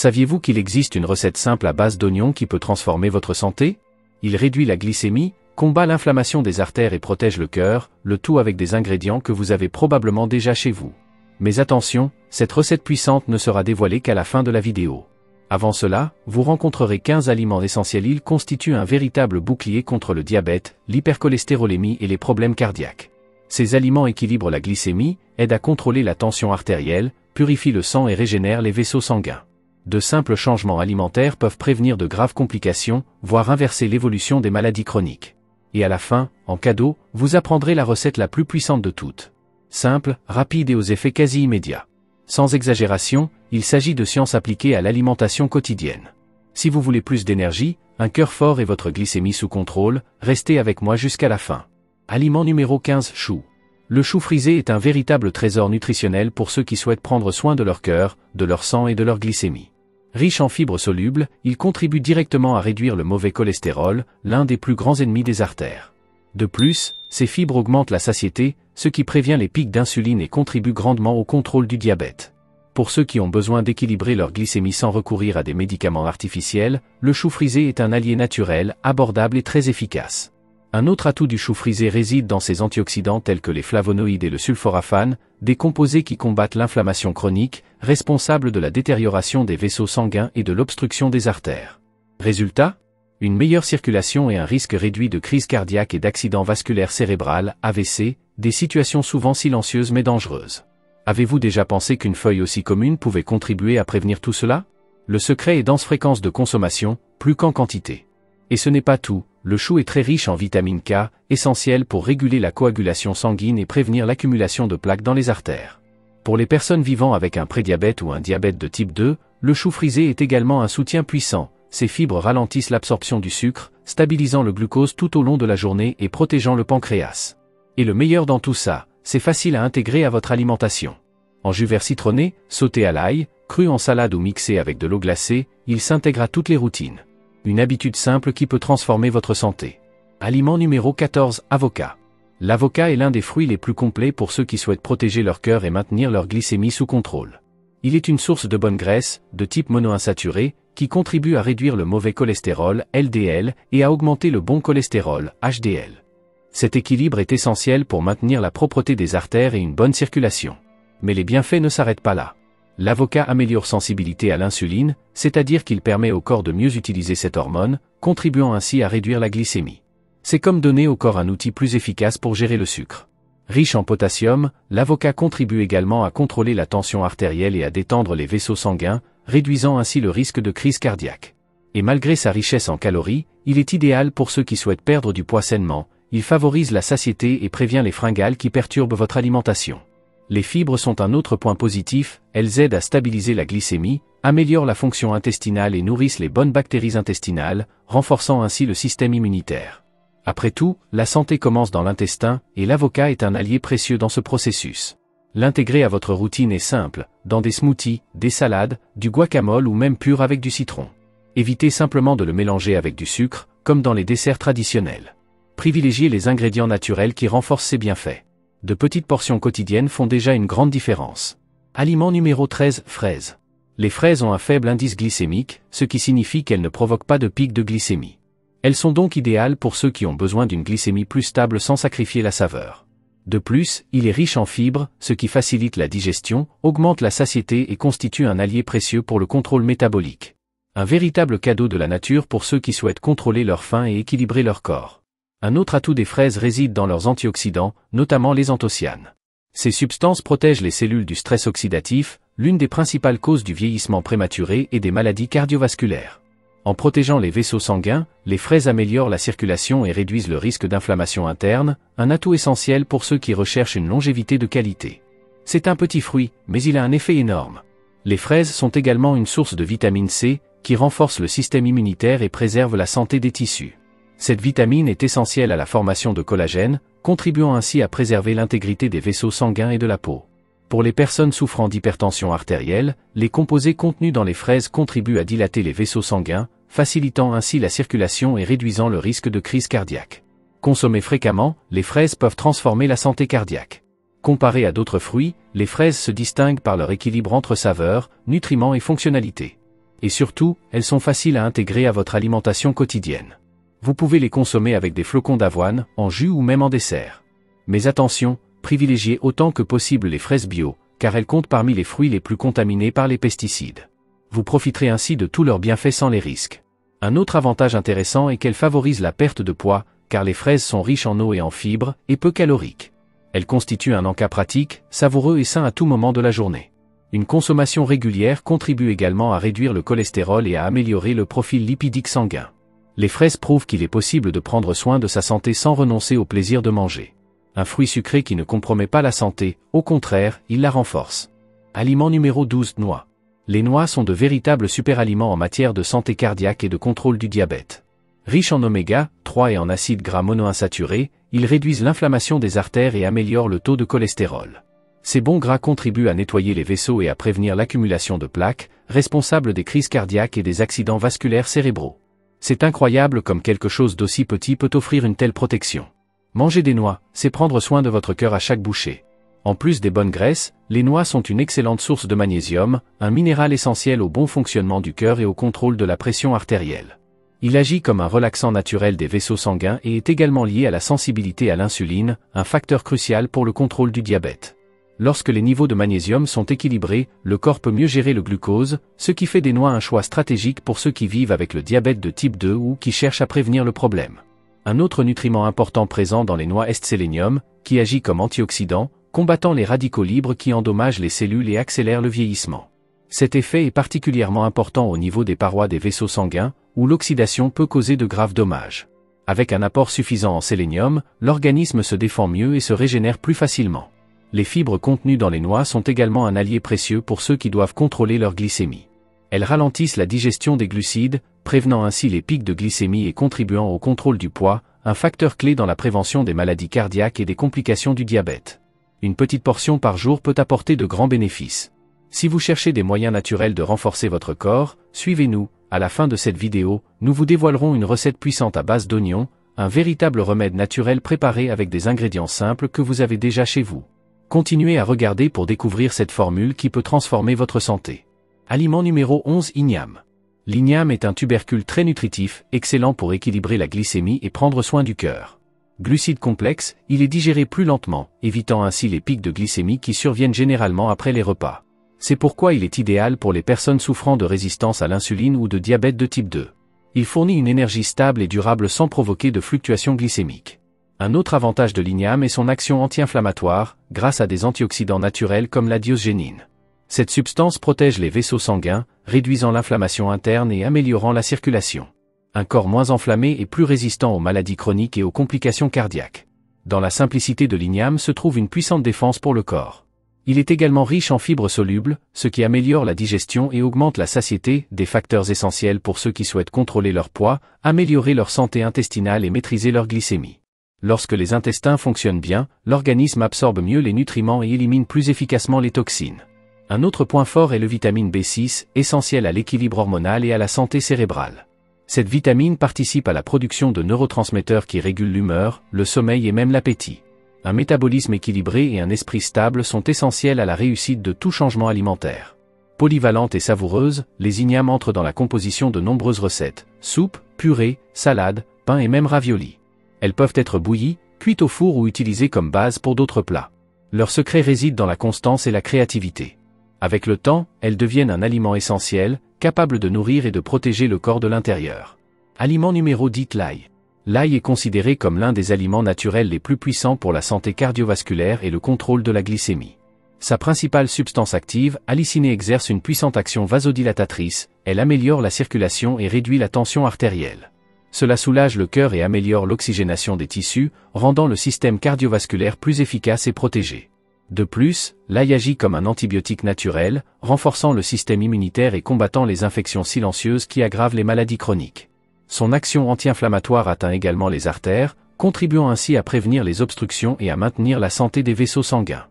Saviez-vous qu'il existe une recette simple à base d'oignons qui peut transformer votre santé? Il réduit la glycémie, combat l'inflammation des artères et protège le cœur, le tout avec des ingrédients que vous avez probablement déjà chez vous. Mais attention, cette recette puissante ne sera dévoilée qu'à la fin de la vidéo. Avant cela, vous rencontrerez 15 aliments essentiels. Ils constituent un véritable bouclier contre le diabète, l'hypercholestérolémie et les problèmes cardiaques. Ces aliments équilibrent la glycémie, aident à contrôler la tension artérielle, purifient le sang et régénèrent les vaisseaux sanguins. De simples changements alimentaires peuvent prévenir de graves complications, voire inverser l'évolution des maladies chroniques. Et à la fin, en cadeau, vous apprendrez la recette la plus puissante de toutes. Simple, rapide et aux effets quasi immédiats. Sans exagération, il s'agit de science appliquée à l'alimentation quotidienne. Si vous voulez plus d'énergie, un cœur fort et votre glycémie sous contrôle, restez avec moi jusqu'à la fin. Aliment numéro 15, chou. Le chou frisé est un véritable trésor nutritionnel pour ceux qui souhaitent prendre soin de leur cœur, de leur sang et de leur glycémie. Riche en fibres solubles, il contribue directement à réduire le mauvais cholestérol, l'un des plus grands ennemis des artères. De plus, ces fibres augmentent la satiété, ce qui prévient les pics d'insuline et contribue grandement au contrôle du diabète. Pour ceux qui ont besoin d'équilibrer leur glycémie sans recourir à des médicaments artificiels, le chou frisé est un allié naturel, abordable et très efficace. Un autre atout du chou frisé réside dans ses antioxydants tels que les flavonoïdes et le sulforaphane, des composés qui combattent l'inflammation chronique, responsables de la détérioration des vaisseaux sanguins et de l'obstruction des artères. Résultat? Une meilleure circulation et un risque réduit de crise cardiaque et d'accident vasculaire cérébral, AVC, des situations souvent silencieuses mais dangereuses. Avez-vous déjà pensé qu'une feuille aussi commune pouvait contribuer à prévenir tout cela? Le secret est dans sa fréquence de consommation, plus qu'en quantité. Et ce n'est pas tout, le chou est très riche en vitamine K, essentielle pour réguler la coagulation sanguine et prévenir l'accumulation de plaques dans les artères. Pour les personnes vivant avec un prédiabète ou un diabète de type 2, le chou frisé est également un soutien puissant. Ces fibres ralentissent l'absorption du sucre, stabilisant le glucose tout au long de la journée et protégeant le pancréas. Et le meilleur dans tout ça, c'est facile à intégrer à votre alimentation. En jus vert citronné, sauté à l'ail, cru en salade ou mixé avec de l'eau glacée, il s'intègre à toutes les routines. Une habitude simple qui peut transformer votre santé. Aliment numéro 14, avocat. L'avocat est l'un des fruits les plus complets pour ceux qui souhaitent protéger leur cœur et maintenir leur glycémie sous contrôle. Il est une source de bonne graisse, de type monoinsaturé, qui contribue à réduire le mauvais cholestérol, LDL, et à augmenter le bon cholestérol, HDL. Cet équilibre est essentiel pour maintenir la propreté des artères et une bonne circulation. Mais les bienfaits ne s'arrêtent pas là. L'avocat améliore sensibilité à l'insuline, c'est-à-dire qu'il permet au corps de mieux utiliser cette hormone, contribuant ainsi à réduire la glycémie. C'est comme donner au corps un outil plus efficace pour gérer le sucre. Riche en potassium, l'avocat contribue également à contrôler la tension artérielle et à détendre les vaisseaux sanguins, réduisant ainsi le risque de crise cardiaque. Et malgré sa richesse en calories, il est idéal pour ceux qui souhaitent perdre du poids sainement, il favorise la satiété et prévient les fringales qui perturbent votre alimentation. Les fibres sont un autre point positif, elles aident à stabiliser la glycémie, améliorent la fonction intestinale et nourrissent les bonnes bactéries intestinales, renforçant ainsi le système immunitaire. Après tout, la santé commence dans l'intestin, et l'avocat est un allié précieux dans ce processus. L'intégrer à votre routine est simple, dans des smoothies, des salades, du guacamole ou même pur avec du citron. Évitez simplement de le mélanger avec du sucre, comme dans les desserts traditionnels. Privilégiez les ingrédients naturels qui renforcent ses bienfaits. De petites portions quotidiennes font déjà une grande différence. Aliment numéro 13, fraises. Les fraises ont un faible indice glycémique, ce qui signifie qu'elles ne provoquent pas de pic de glycémie. Elles sont donc idéales pour ceux qui ont besoin d'une glycémie plus stable sans sacrifier la saveur. De plus, il est riche en fibres, ce qui facilite la digestion, augmente la satiété et constitue un allié précieux pour le contrôle métabolique. Un véritable cadeau de la nature pour ceux qui souhaitent contrôler leur faim et équilibrer leur corps. Un autre atout des fraises réside dans leurs antioxydants, notamment les anthocyanes. Ces substances protègent les cellules du stress oxydatif, l'une des principales causes du vieillissement prématuré et des maladies cardiovasculaires. En protégeant les vaisseaux sanguins, les fraises améliorent la circulation et réduisent le risque d'inflammation interne, un atout essentiel pour ceux qui recherchent une longévité de qualité. C'est un petit fruit, mais il a un effet énorme. Les fraises sont également une source de vitamine C, qui renforce le système immunitaire et préserve la santé des tissus. Cette vitamine est essentielle à la formation de collagène, contribuant ainsi à préserver l'intégrité des vaisseaux sanguins et de la peau. Pour les personnes souffrant d'hypertension artérielle, les composés contenus dans les fraises contribuent à dilater les vaisseaux sanguins, facilitant ainsi la circulation et réduisant le risque de crise cardiaque. Consommées fréquemment, les fraises peuvent transformer la santé cardiaque. Comparées à d'autres fruits, les fraises se distinguent par leur équilibre entre saveur, nutriments et fonctionnalité. Et surtout, elles sont faciles à intégrer à votre alimentation quotidienne. Vous pouvez les consommer avec des flocons d'avoine, en jus ou même en dessert. Mais attention, privilégiez autant que possible les fraises bio, car elles comptent parmi les fruits les plus contaminés par les pesticides. Vous profiterez ainsi de tous leurs bienfaits sans les risques. Un autre avantage intéressant est qu'elles favorisent la perte de poids, car les fraises sont riches en eau et en fibres, et peu caloriques. Elles constituent un encas pratique, savoureux et sain à tout moment de la journée. Une consommation régulière contribue également à réduire le cholestérol et à améliorer le profil lipidique sanguin. Les fraises prouvent qu'il est possible de prendre soin de sa santé sans renoncer au plaisir de manger. Un fruit sucré qui ne compromet pas la santé, au contraire, il la renforce. Aliment numéro 12, noix. Les noix sont de véritables superaliments en matière de santé cardiaque et de contrôle du diabète. Riches en oméga 3 et en acides gras monoinsaturés, ils réduisent l'inflammation des artères et améliorent le taux de cholestérol. Ces bons gras contribuent à nettoyer les vaisseaux et à prévenir l'accumulation de plaques, responsables des crises cardiaques et des accidents vasculaires cérébraux. C'est incroyable comme quelque chose d'aussi petit peut offrir une telle protection. Manger des noix, c'est prendre soin de votre cœur à chaque bouchée. En plus des bonnes graisses, les noix sont une excellente source de magnésium, un minéral essentiel au bon fonctionnement du cœur et au contrôle de la pression artérielle. Il agit comme un relaxant naturel des vaisseaux sanguins et est également lié à la sensibilité à l'insuline, un facteur crucial pour le contrôle du diabète. Lorsque les niveaux de magnésium sont équilibrés, le corps peut mieux gérer le glucose, ce qui fait des noix un choix stratégique pour ceux qui vivent avec le diabète de type 2 ou qui cherchent à prévenir le problème. Un autre nutriment important présent dans les noix est sélénium, qui agit comme antioxydant, combattant les radicaux libres qui endommagent les cellules et accélèrent le vieillissement. Cet effet est particulièrement important au niveau des parois des vaisseaux sanguins, où l'oxydation peut causer de graves dommages. Avec un apport suffisant en sélénium, l'organisme se défend mieux et se régénère plus facilement. Les fibres contenues dans les noix sont également un allié précieux pour ceux qui doivent contrôler leur glycémie. Elles ralentissent la digestion des glucides, prévenant ainsi les pics de glycémie et contribuant au contrôle du poids, un facteur clé dans la prévention des maladies cardiaques et des complications du diabète. Une petite portion par jour peut apporter de grands bénéfices. Si vous cherchez des moyens naturels de renforcer votre corps, suivez-nous. À la fin de cette vidéo, nous vous dévoilerons une recette puissante à base d'oignons, un véritable remède naturel préparé avec des ingrédients simples que vous avez déjà chez vous. Continuez à regarder pour découvrir cette formule qui peut transformer votre santé. Aliment numéro 11, igname. L'igname est un tubercule très nutritif, excellent pour équilibrer la glycémie et prendre soin du cœur. Glucide complexe, il est digéré plus lentement, évitant ainsi les pics de glycémie qui surviennent généralement après les repas. C'est pourquoi il est idéal pour les personnes souffrant de résistance à l'insuline ou de diabète de type 2. Il fournit une énergie stable et durable sans provoquer de fluctuations glycémiques. Un autre avantage de l'igname est son action anti-inflammatoire, grâce à des antioxydants naturels comme la diosgénine. Cette substance protège les vaisseaux sanguins, réduisant l'inflammation interne et améliorant la circulation. Un corps moins enflammé et plus résistant aux maladies chroniques et aux complications cardiaques. Dans la simplicité de l'igname se trouve une puissante défense pour le corps. Il est également riche en fibres solubles, ce qui améliore la digestion et augmente la satiété, des facteurs essentiels pour ceux qui souhaitent contrôler leur poids, améliorer leur santé intestinale et maîtriser leur glycémie. Lorsque les intestins fonctionnent bien, l'organisme absorbe mieux les nutriments et élimine plus efficacement les toxines. Un autre point fort est le vitamine B6, essentiel à l'équilibre hormonal et à la santé cérébrale. Cette vitamine participe à la production de neurotransmetteurs qui régulent l'humeur, le sommeil et même l'appétit. Un métabolisme équilibré et un esprit stable sont essentiels à la réussite de tout changement alimentaire. Polyvalentes et savoureuses, les ignames entrent dans la composition de nombreuses recettes, soupes, purées, salades, pains et même raviolis. Elles peuvent être bouillies, cuites au four ou utilisées comme base pour d'autres plats. Leur secret réside dans la constance et la créativité. Avec le temps, elles deviennent un aliment essentiel, capable de nourrir et de protéger le corps de l'intérieur. Aliment numéro 10, l'ail. L'ail est considéré comme l'un des aliments naturels les plus puissants pour la santé cardiovasculaire et le contrôle de la glycémie. Sa principale substance active, allicinée, exerce une puissante action vasodilatatrice, elle améliore la circulation et réduit la tension artérielle. Cela soulage le cœur et améliore l'oxygénation des tissus, rendant le système cardiovasculaire plus efficace et protégé. De plus, l'ail agit comme un antibiotique naturel, renforçant le système immunitaire et combattant les infections silencieuses qui aggravent les maladies chroniques. Son action anti-inflammatoire atteint également les artères, contribuant ainsi à prévenir les obstructions et à maintenir la santé des vaisseaux sanguins.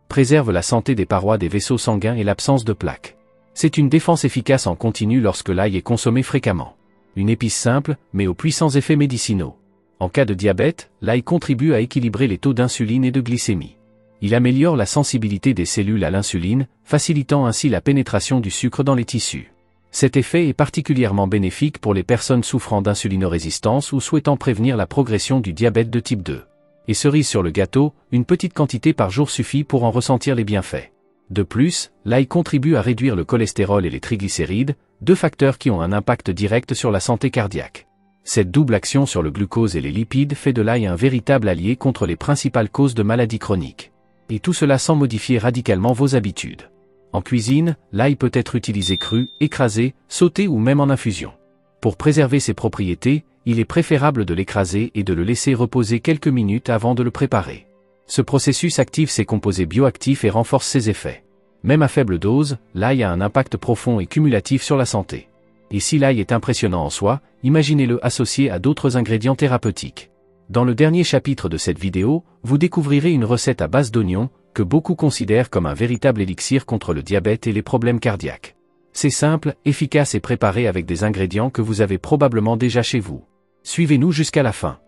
Préserve la santé des parois des vaisseaux sanguins et l'absence de plaques. C'est une défense efficace en continu lorsque l'ail est consommé fréquemment. Une épice simple, mais aux puissants effets médicinaux. En cas de diabète, l'ail contribue à équilibrer les taux d'insuline et de glycémie. Il améliore la sensibilité des cellules à l'insuline, facilitant ainsi la pénétration du sucre dans les tissus. Cet effet est particulièrement bénéfique pour les personnes souffrant d'insulinorésistance ou souhaitant prévenir la progression du diabète de type 2. Et cerise sur le gâteau, une petite quantité par jour suffit pour en ressentir les bienfaits. De plus, l'ail contribue à réduire le cholestérol et les triglycérides, deux facteurs qui ont un impact direct sur la santé cardiaque. Cette double action sur le glucose et les lipides fait de l'ail un véritable allié contre les principales causes de maladies chroniques. Et tout cela sans modifier radicalement vos habitudes. En cuisine, l'ail peut être utilisé cru, écrasé, sauté ou même en infusion. Pour préserver ses propriétés, il est préférable de l'écraser et de le laisser reposer quelques minutes avant de le préparer. Ce processus active ses composés bioactifs et renforce ses effets. Même à faible dose, l'ail a un impact profond et cumulatif sur la santé. Et si l'ail est impressionnant en soi, imaginez-le associé à d'autres ingrédients thérapeutiques. Dans le dernier chapitre de cette vidéo, vous découvrirez une recette à base d'oignons, que beaucoup considèrent comme un véritable élixir contre le diabète et les problèmes cardiaques. C'est simple, efficace et préparé avec des ingrédients que vous avez probablement déjà chez vous. Suivez-nous jusqu'à la fin.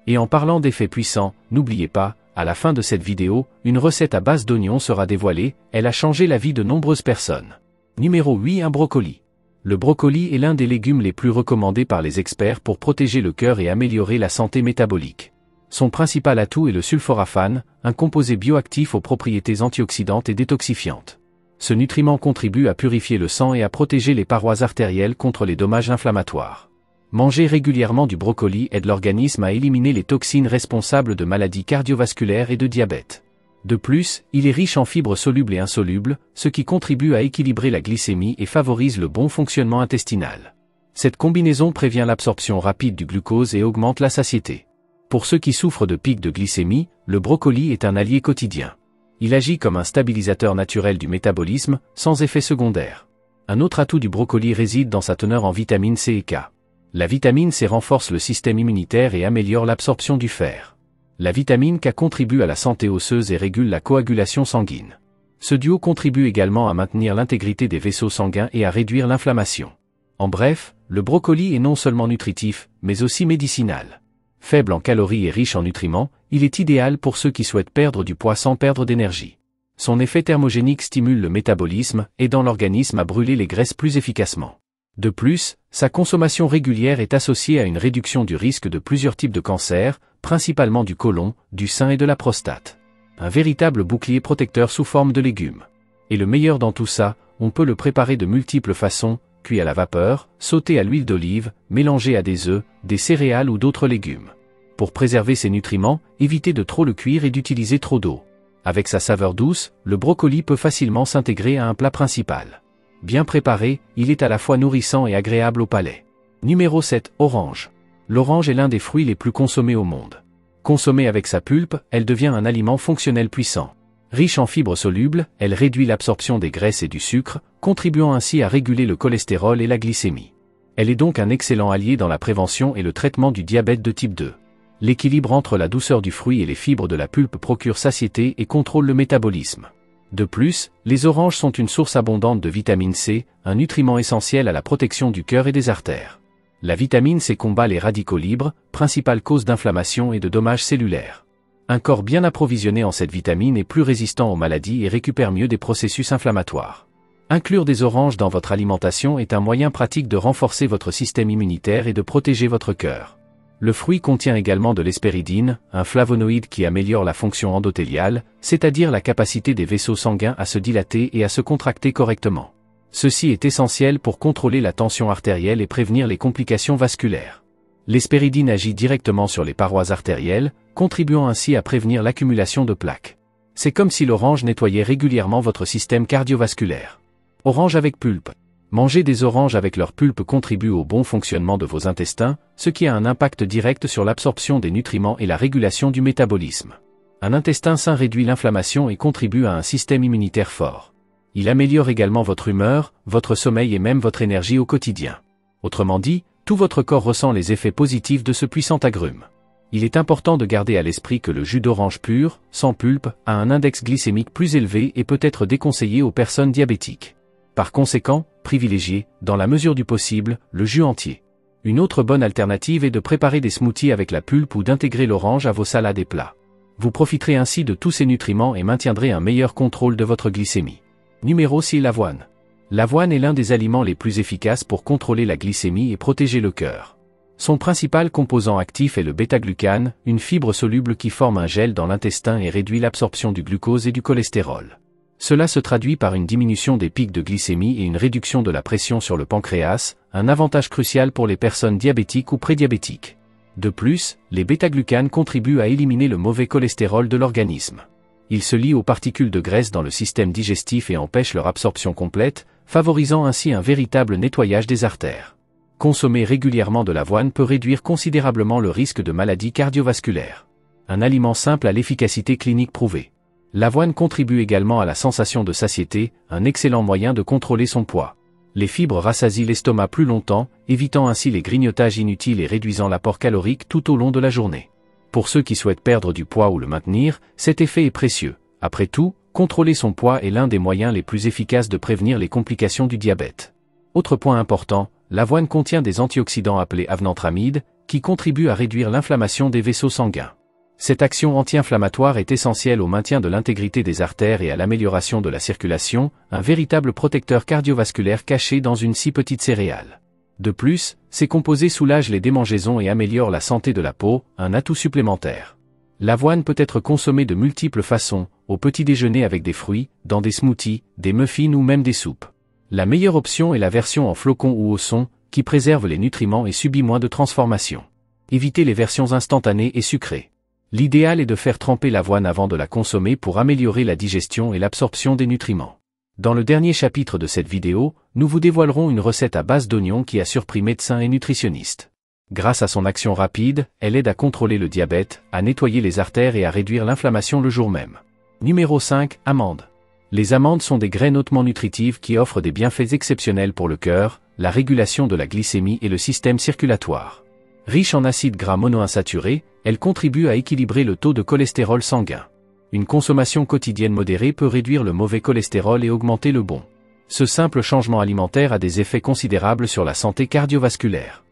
Et en parlant d'effets puissants, n'oubliez pas, à la fin de cette vidéo, une recette à base d'oignons sera dévoilée, elle a changé la vie de nombreuses personnes. Numéro 8. Un brocoli. Le brocoli est l'un des légumes les plus recommandés par les experts pour protéger le cœur et améliorer la santé métabolique. Son principal atout est le sulforaphane, un composé bioactif aux propriétés antioxydantes et détoxifiantes. Ce nutriment contribue à purifier le sang et à protéger les parois artérielles contre les dommages inflammatoires. Manger régulièrement du brocoli aide l'organisme à éliminer les toxines responsables de maladies cardiovasculaires et de diabète. De plus, il est riche en fibres solubles et insolubles, ce qui contribue à équilibrer la glycémie et favorise le bon fonctionnement intestinal. Cette combinaison prévient l'absorption rapide du glucose et augmente la satiété. Pour ceux qui souffrent de pics de glycémie, le brocoli est un allié quotidien. Il agit comme un stabilisateur naturel du métabolisme, sans effet secondaire. Un autre atout du brocoli réside dans sa teneur en vitamine C et K. La vitamine C renforce le système immunitaire et améliore l'absorption du fer. La vitamine K contribue à la santé osseuse et régule la coagulation sanguine. Ce duo contribue également à maintenir l'intégrité des vaisseaux sanguins et à réduire l'inflammation. En bref, le brocoli est non seulement nutritif, mais aussi médicinal. Faible en calories et riche en nutriments, il est idéal pour ceux qui souhaitent perdre du poids sans perdre d'énergie. Son effet thermogénique stimule le métabolisme, aidant l'organisme à brûler les graisses plus efficacement. De plus, sa consommation régulière est associée à une réduction du risque de plusieurs types de cancers, principalement du côlon, du sein et de la prostate. Un véritable bouclier protecteur sous forme de légumes. Et le meilleur dans tout ça, on peut le préparer de multiples façons, cuit à la vapeur, sauté à l'huile d'olive, mélangé à des œufs, des céréales ou d'autres légumes. Pour préserver ses nutriments, évitez de trop le cuire et d'utiliser trop d'eau. Avec sa saveur douce, le brocoli peut facilement s'intégrer à un plat principal. Bien préparé, il est à la fois nourrissant et agréable au palais. Numéro 7. Orange. L'orange est l'un des fruits les plus consommés au monde. Consommée avec sa pulpe, elle devient un aliment fonctionnel puissant. Riche en fibres solubles, elle réduit l'absorption des graisses et du sucre, contribuant ainsi à réguler le cholestérol et la glycémie. Elle est donc un excellent allié dans la prévention et le traitement du diabète de type 2. L'équilibre entre la douceur du fruit et les fibres de la pulpe procure satiété et contrôle le métabolisme. De plus, les oranges sont une source abondante de vitamine C, un nutriment essentiel à la protection du cœur et des artères. La vitamine C combat les radicaux libres, principale cause d'inflammation et de dommages cellulaires. Un corps bien approvisionné en cette vitamine est plus résistant aux maladies et récupère mieux des processus inflammatoires. Inclure des oranges dans votre alimentation est un moyen pratique de renforcer votre système immunitaire et de protéger votre cœur. Le fruit contient également de l'hespéridine, un flavonoïde qui améliore la fonction endothéliale, c'est-à-dire la capacité des vaisseaux sanguins à se dilater et à se contracter correctement. Ceci est essentiel pour contrôler la tension artérielle et prévenir les complications vasculaires. L'hespéridine agit directement sur les parois artérielles, contribuant ainsi à prévenir l'accumulation de plaques. C'est comme si l'orange nettoyait régulièrement votre système cardiovasculaire. Orange avec pulpe. Manger des oranges avec leur pulpe contribue au bon fonctionnement de vos intestins, ce qui a un impact direct sur l'absorption des nutriments et la régulation du métabolisme. Un intestin sain réduit l'inflammation et contribue à un système immunitaire fort. Il améliore également votre humeur, votre sommeil et même votre énergie au quotidien. Autrement dit, tout votre corps ressent les effets positifs de ce puissant agrume. Il est important de garder à l'esprit que le jus d'orange pur, sans pulpe, a un index glycémique plus élevé et peut être déconseillé aux personnes diabétiques. Par conséquent, privilégiez, dans la mesure du possible, le jus entier. Une autre bonne alternative est de préparer des smoothies avec la pulpe ou d'intégrer l'orange à vos salades et plats. Vous profiterez ainsi de tous ces nutriments et maintiendrez un meilleur contrôle de votre glycémie. Numéro 6. L'avoine. L'avoine est l'un des aliments les plus efficaces pour contrôler la glycémie et protéger le cœur. Son principal composant actif est le bêta-glucane, une fibre soluble qui forme un gel dans l'intestin et réduit l'absorption du glucose et du cholestérol. Cela se traduit par une diminution des pics de glycémie et une réduction de la pression sur le pancréas, un avantage crucial pour les personnes diabétiques ou prédiabétiques. De plus, les bêta-glucanes contribuent à éliminer le mauvais cholestérol de l'organisme. Ils se lient aux particules de graisse dans le système digestif et empêchent leur absorption complète, favorisant ainsi un véritable nettoyage des artères. Consommer régulièrement de l'avoine peut réduire considérablement le risque de maladies cardiovasculaires. Un aliment simple à l'efficacité clinique prouvée. L'avoine contribue également à la sensation de satiété, un excellent moyen de contrôler son poids. Les fibres rassasient l'estomac plus longtemps, évitant ainsi les grignotages inutiles et réduisant l'apport calorique tout au long de la journée. Pour ceux qui souhaitent perdre du poids ou le maintenir, cet effet est précieux. Après tout, contrôler son poids est l'un des moyens les plus efficaces de prévenir les complications du diabète. Autre point important, l'avoine contient des antioxydants appelés avenanthramides, qui contribuent à réduire l'inflammation des vaisseaux sanguins. Cette action anti-inflammatoire est essentielle au maintien de l'intégrité des artères et à l'amélioration de la circulation, un véritable protecteur cardiovasculaire caché dans une si petite céréale. De plus, ces composés soulagent les démangeaisons et améliorent la santé de la peau, un atout supplémentaire. L'avoine peut être consommée de multiples façons, au petit déjeuner avec des fruits, dans des smoothies, des muffins ou même des soupes. La meilleure option est la version en flocons ou au son, qui préserve les nutriments et subit moins de transformation. Évitez les versions instantanées et sucrées. L'idéal est de faire tremper l'avoine avant de la consommer pour améliorer la digestion et l'absorption des nutriments. Dans le dernier chapitre de cette vidéo, nous vous dévoilerons une recette à base d'oignons qui a surpris médecins et nutritionnistes. Grâce à son action rapide, elle aide à contrôler le diabète, à nettoyer les artères et à réduire l'inflammation le jour même. Numéro 5, amandes. Les amandes sont des graines hautement nutritives qui offrent des bienfaits exceptionnels pour le cœur, la régulation de la glycémie et le système circulatoire. Riche en acides gras monoinsaturés, elles contribuent à équilibrer le taux de cholestérol sanguin. Une consommation quotidienne modérée peut réduire le mauvais cholestérol et augmenter le bon. Ce simple changement alimentaire a des effets considérables sur la santé cardiovasculaire.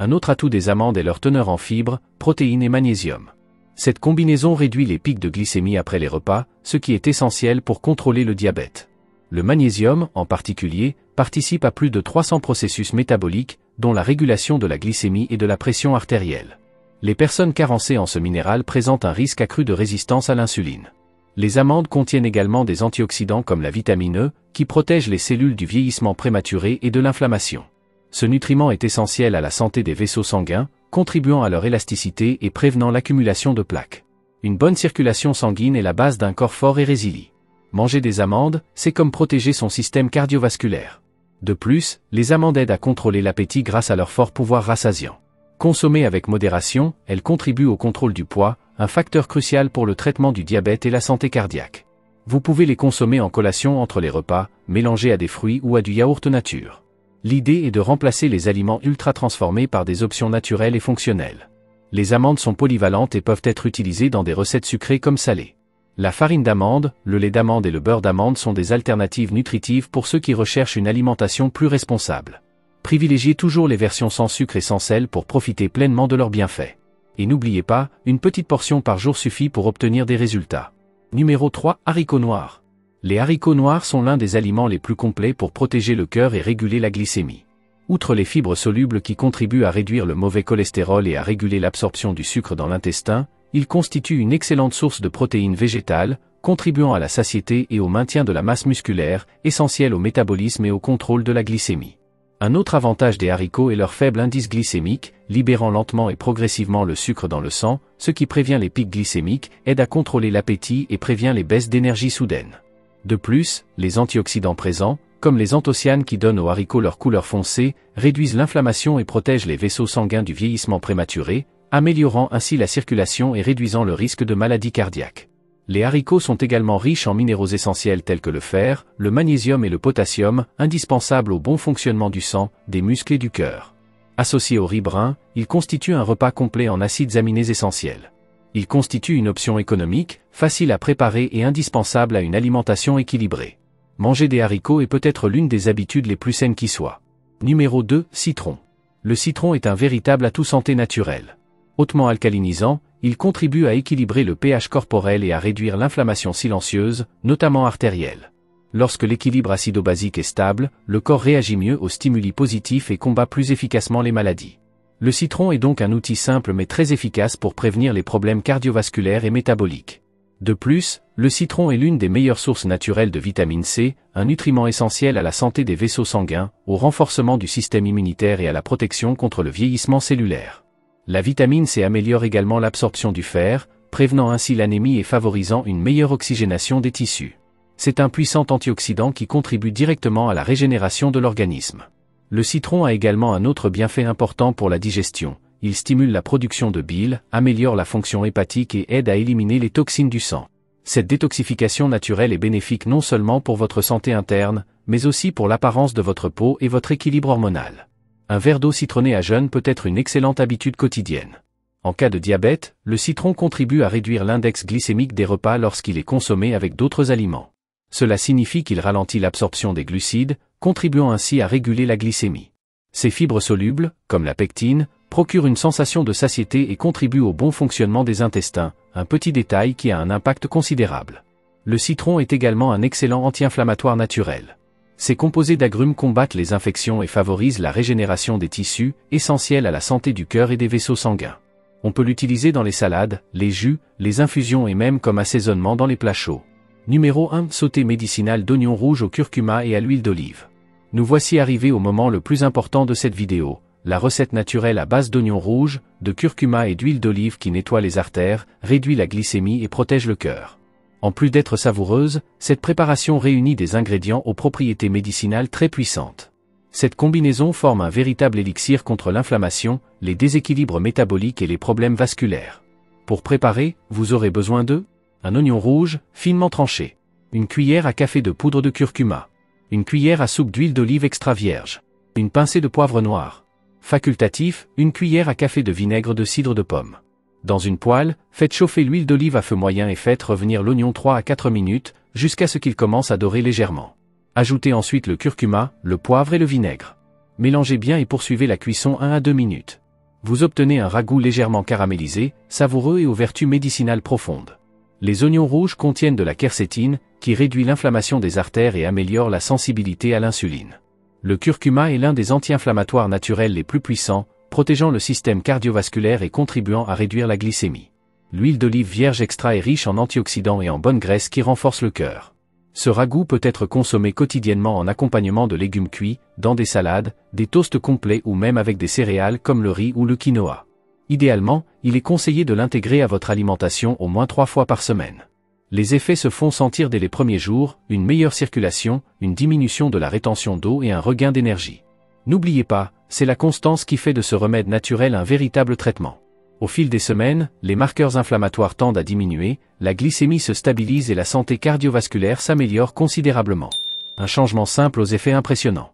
Un autre atout des amandes est leur teneur en fibres, protéines et magnésium. Cette combinaison réduit les pics de glycémie après les repas, ce qui est essentiel pour contrôler le diabète. Le magnésium, en particulier, participe à plus de 300 processus métaboliques, dont la régulation de la glycémie et de la pression artérielle. Les personnes carencées en ce minéral présentent un risque accru de résistance à l'insuline. Les amandes contiennent également des antioxydants comme la vitamine E, qui protègent les cellules du vieillissement prématuré et de l'inflammation. Ce nutriment est essentiel à la santé des vaisseaux sanguins, contribuant à leur élasticité et prévenant l'accumulation de plaques. Une bonne circulation sanguine est la base d'un corps fort et résilient. Manger des amandes, c'est comme protéger son système cardiovasculaire. De plus, les amandes aident à contrôler l'appétit grâce à leur fort pouvoir rassasiant. Consommées avec modération, elles contribuent au contrôle du poids, un facteur crucial pour le traitement du diabète et la santé cardiaque. Vous pouvez les consommer en collation entre les repas, mélangés à des fruits ou à du yaourt nature. L'idée est de remplacer les aliments ultra-transformés par des options naturelles et fonctionnelles. Les amandes sont polyvalentes et peuvent être utilisées dans des recettes sucrées comme salées. La farine d'amande, le lait d'amande et le beurre d'amande sont des alternatives nutritives pour ceux qui recherchent une alimentation plus responsable. Privilégiez toujours les versions sans sucre et sans sel pour profiter pleinement de leurs bienfaits. Et n'oubliez pas, une petite portion par jour suffit pour obtenir des résultats. Numéro 3, haricots noirs. Les haricots noirs sont l'un des aliments les plus complets pour protéger le cœur et réguler la glycémie. Outre les fibres solubles qui contribuent à réduire le mauvais cholestérol et à réguler l'absorption du sucre dans l'intestin, ils constituent une excellente source de protéines végétales, contribuant à la satiété et au maintien de la masse musculaire, essentielle au métabolisme et au contrôle de la glycémie. Un autre avantage des haricots est leur faible indice glycémique, libérant lentement et progressivement le sucre dans le sang, ce qui prévient les pics glycémiques, aide à contrôler l'appétit et prévient les baisses d'énergie soudaines. De plus, les antioxydants présents, comme les anthocyanes qui donnent aux haricots leur couleur foncée, réduisent l'inflammation et protègent les vaisseaux sanguins du vieillissement prématuré, améliorant ainsi la circulation et réduisant le risque de maladies cardiaques. Les haricots sont également riches en minéraux essentiels tels que le fer, le magnésium et le potassium, indispensables au bon fonctionnement du sang, des muscles et du cœur. Associés au riz brun, ils constituent un repas complet en acides aminés essentiels. Ils constituent une option économique, facile à préparer et indispensable à une alimentation équilibrée. Manger des haricots est peut-être l'une des habitudes les plus saines qui soient. Numéro 2, citron. Le citron est un véritable atout santé naturel. Hautement alcalinisant, il contribue à équilibrer le pH corporel et à réduire l'inflammation silencieuse, notamment artérielle. Lorsque l'équilibre acido-basique est stable, le corps réagit mieux aux stimuli positifs et combat plus efficacement les maladies. Le citron est donc un outil simple mais très efficace pour prévenir les problèmes cardiovasculaires et métaboliques. De plus, le citron est l'une des meilleures sources naturelles de vitamine C, un nutriment essentiel à la santé des vaisseaux sanguins, au renforcement du système immunitaire et à la protection contre le vieillissement cellulaire. La vitamine C améliore également l'absorption du fer, prévenant ainsi l'anémie et favorisant une meilleure oxygénation des tissus. C'est un puissant antioxydant qui contribue directement à la régénération de l'organisme. Le citron a également un autre bienfait important pour la digestion. Il stimule la production de bile, améliore la fonction hépatique et aide à éliminer les toxines du sang. Cette détoxification naturelle est bénéfique non seulement pour votre santé interne, mais aussi pour l'apparence de votre peau et votre équilibre hormonal. Un verre d'eau citronnée à jeun peut être une excellente habitude quotidienne. En cas de diabète, le citron contribue à réduire l'index glycémique des repas lorsqu'il est consommé avec d'autres aliments. Cela signifie qu'il ralentit l'absorption des glucides, contribuant ainsi à réguler la glycémie. Ces fibres solubles, comme la pectine, procurent une sensation de satiété et contribuent au bon fonctionnement des intestins, un petit détail qui a un impact considérable. Le citron est également un excellent anti-inflammatoire naturel. Ses composés d'agrumes combattent les infections et favorisent la régénération des tissus, essentiels à la santé du cœur et des vaisseaux sanguins. On peut l'utiliser dans les salades, les jus, les infusions et même comme assaisonnement dans les plats chauds. Numéro 1. Sauté médicinal d'oignons rouges au curcuma et à l'huile d'olive. Nous voici arrivés au moment le plus important de cette vidéo, la recette naturelle à base d'oignons rouges, de curcuma et d'huile d'olive qui nettoie les artères, réduit la glycémie et protège le cœur. En plus d'être savoureuse, cette préparation réunit des ingrédients aux propriétés médicinales très puissantes. Cette combinaison forme un véritable élixir contre l'inflammation, les déséquilibres métaboliques et les problèmes vasculaires. Pour préparer, vous aurez besoin de un oignon rouge, finement tranché, une cuillère à café de poudre de curcuma, une cuillère à soupe d'huile d'olive extra vierge, une pincée de poivre noir. Facultatif, une cuillère à café de vinaigre de cidre de pomme. Dans une poêle, faites chauffer l'huile d'olive à feu moyen et faites revenir l'oignon 3 à 4 minutes, jusqu'à ce qu'il commence à dorer légèrement. Ajoutez ensuite le curcuma, le poivre et le vinaigre. Mélangez bien et poursuivez la cuisson 1 à 2 minutes. Vous obtenez un ragoût légèrement caramélisé, savoureux et aux vertus médicinales profondes. Les oignons rouges contiennent de la quercétine, qui réduit l'inflammation des artères et améliore la sensibilité à l'insuline. Le curcuma est l'un des anti-inflammatoires naturels les plus puissants, protégeant le système cardiovasculaire et contribuant à réduire la glycémie. L'huile d'olive vierge extra est riche en antioxydants et en bonne graisse qui renforce le cœur. Ce ragoût peut être consommé quotidiennement en accompagnement de légumes cuits, dans des salades, des toasts complets ou même avec des céréales comme le riz ou le quinoa. Idéalement, il est conseillé de l'intégrer à votre alimentation au moins 3 fois par semaine. Les effets se font sentir dès les premiers jours, une meilleure circulation, une diminution de la rétention d'eau et un regain d'énergie. N'oubliez pas, c'est la constance qui fait de ce remède naturel un véritable traitement. Au fil des semaines, les marqueurs inflammatoires tendent à diminuer, la glycémie se stabilise et la santé cardiovasculaire s'améliore considérablement. Un changement simple aux effets impressionnants.